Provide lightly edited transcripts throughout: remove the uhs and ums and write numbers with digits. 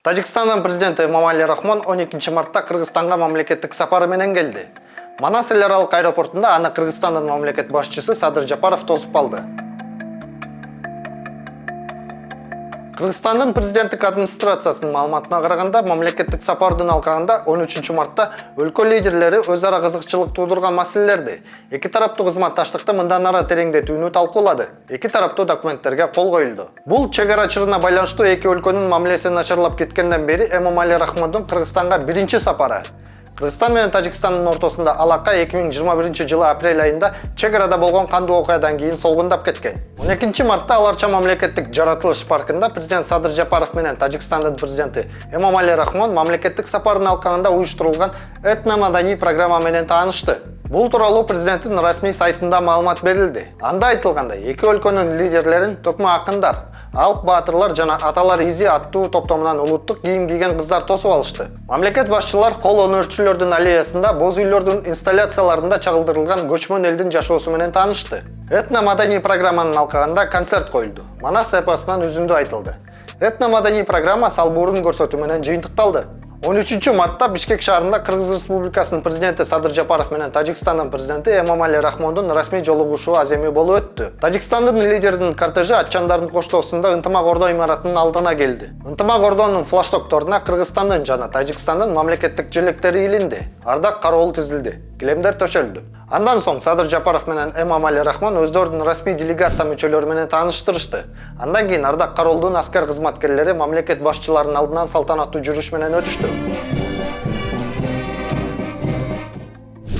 Тажикстандын президенти Эмомали Рахмон 12 мартта Кыргызстанга мамлекеттик сапары менен келди. Манас эл аралык аэропортунда аны Кыргызстандын мамлекет башчысы Садыр Жапаров тосуп алды. Кыргызстандын президенттик администрациясынын маалыматына караганда, мамлекеттик сапардын алкагында 13 мартта өлкө лидерлери өз ара кызыкчылык туудурган маселелерди, эки тараптуу кызматташтыкты мындан ары тереңдетүүнү талкуулады. Эки тараптуу документтерге кол коюлду. Бул чек ара чырына байланыштуу эки өлкөнүн мамилеси начарлап кеткенден бери Эмомали Рахмондун Кыргызстанга биринчи сапары. Кыргызстан менен Тажикстандын ортосунда алака 2021 жылы апрель айында чек арада болгон кандуу окуядан кийин солгундап кеткен. 12 мартта аларча мамлекеттик жаратылыш паркында президент Садыр Жапаров менен Тажикстандын президенти Эмомали Рахмон мамлекеттик сапардын алкагында уюштурулган этно-маданий программа менен таанышты. Бул тууралуу президенттин расмий сайтында маалымат берилди. Анда айтылгандай, эки өлкөнүн лидерлерин төкмө акындар, алып баатырлар жана аталар изи аттуу топтомунан улуттук кийим кийген кыздар тосуп алышты. Мамлекет башчылар кол өнөрчүлөрдүн аллеясында боз үйлөрдүн инсталляцияларында чагылдырылган көчмөн элдин жашоосу менен таанышты. Этно-маданий программанын алкагында концерт коюлду. Манас эпосунан үзүндү айтылды. Этно-маданий программа салбуурун көрсөтүү менен жыйынтыкталды. 13 мартта Бишкек шаарында Кыргыз Республикасынын президенти Садыр Жапаров менен Тажикстандын президенти Эмомали Рахмондун расмий жолугушуу аземи болуп өттү. Тажикстандын лидеринин кортежи атчандардын коштоосунда Ынтымак Ордо имаратынын алдына келди. Ынтымак Ордонун флаштокторуна Кыргызстандын жана Тажикстандын мамлекеттик желектери илинди. Ардак кароол тизилди. Килемдер төшөлдү. Андан соң Садыр Жапаров менен Эмомали Рахмон өздөрүнүн расмий делегация мүчөлөрү менен тааныштырышты. Андан кийин ардак кароолдун аскер кызматкерлери мамлекет башчыларынын алдынан салтанаттуу жүрүш менен өтүштү.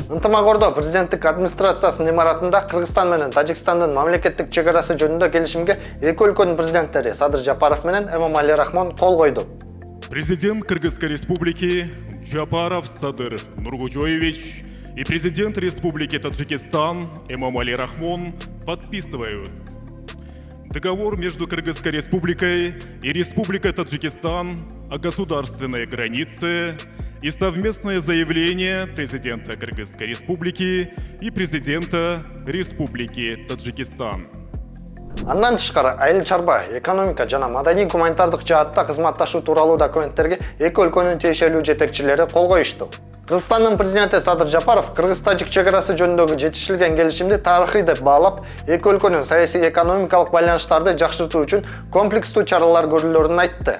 Ынтымак Ордо президенттик администрациясынын имаратында Кыргызстан менен Тажикстандын мамлекеттик чек арасы жөнүндө келишимге эки өлкөнүн президенттери Садыр Жапаров менен Эмомали Рахмон кол койду. Президент Кыргызской республики Жапаров Садыр Нургужоевич и президент Республики Таджикистан Эмомали Рахмон подписывают договор между Кыргызской республикой и Республикой Таджикистан о государственной границе и совместное заявление президента Кыргызской республики и президента Республики Таджикистан. Андан тышкары айыл чарба, экономика жана маданий гуманитардык жаатта кызматташуу тууралуу документтерге эки өлкөнүн тиешелүү жетекчилери кол коюшту. Кыргызстандын президенти Садыр Жапаров Кыргыз-Тажик чек арасы жөнүндөгү жетишилген келишимди тарыхый деп баалап, эки өлкөнүн саясий экономикалык байланыштарды жакшыртуу үчүн комплекстүү чаралар көрүлөрүн айтты.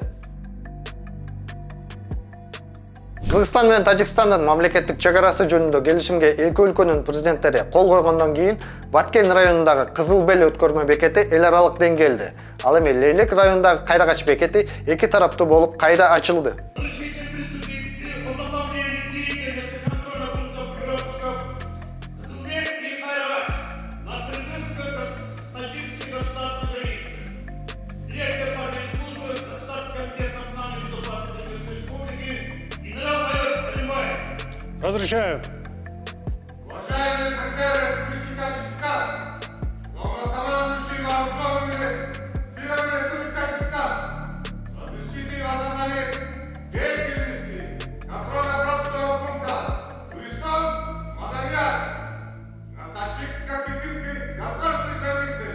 Кыргызстан менен Тажикстандын мамлекеттик чек арасы жөнүндө келишимге эки өлкөнүн президенттери кол койгондон кийин Баткен районундагы Кызыл Бел өткөрмө бекети эл аралык деңгээлде, ал эми Лейлек районундагы Кайрагач бекети эки тараптуу болуп кайра ачылды. Разрешаю. Уважаемые офицеры Республики Таджикистан, главнокомандующий вооруженными силами Республики Таджикистан, разрешите возобновить деятельности контрольно-пропускного пункта Туристан, Маданьяр на таджикско-киргизской государственной границе,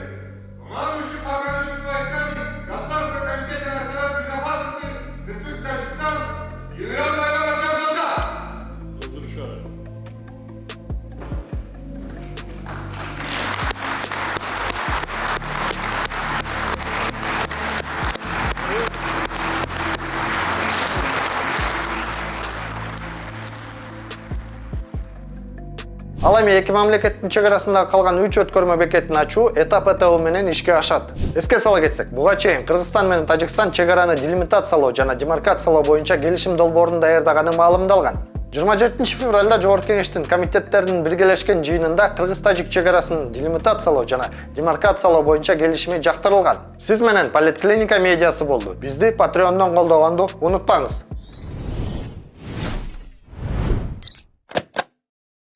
командующий пограничными войсками Государственного комитета национальной безопасности Республики Таджикистан генерал-майор Раджабзада. Ал эми эки мамлекеттин чек арасында калган 3 өткөрмө бекетин ачуу этап менен ишке ашат. Эске сала кетсек, буга чейин Кыргызстан менен Тажикстан чек араны делимитациялоо жана демаркациялоо боюнча келишим долбоорун даярдаганы маалымдалган. 27 февралда Жогорку Кеңештин комитеттеринин биргелешкен жыйынында Кыргыз-Тажик чек арасын делимитациялоо жана демаркациялоо боюнча келишими жактырылган. Сиз менен Политклиника медиасы болду. Бизди Patreon'дон колдогонду унутпаңыз.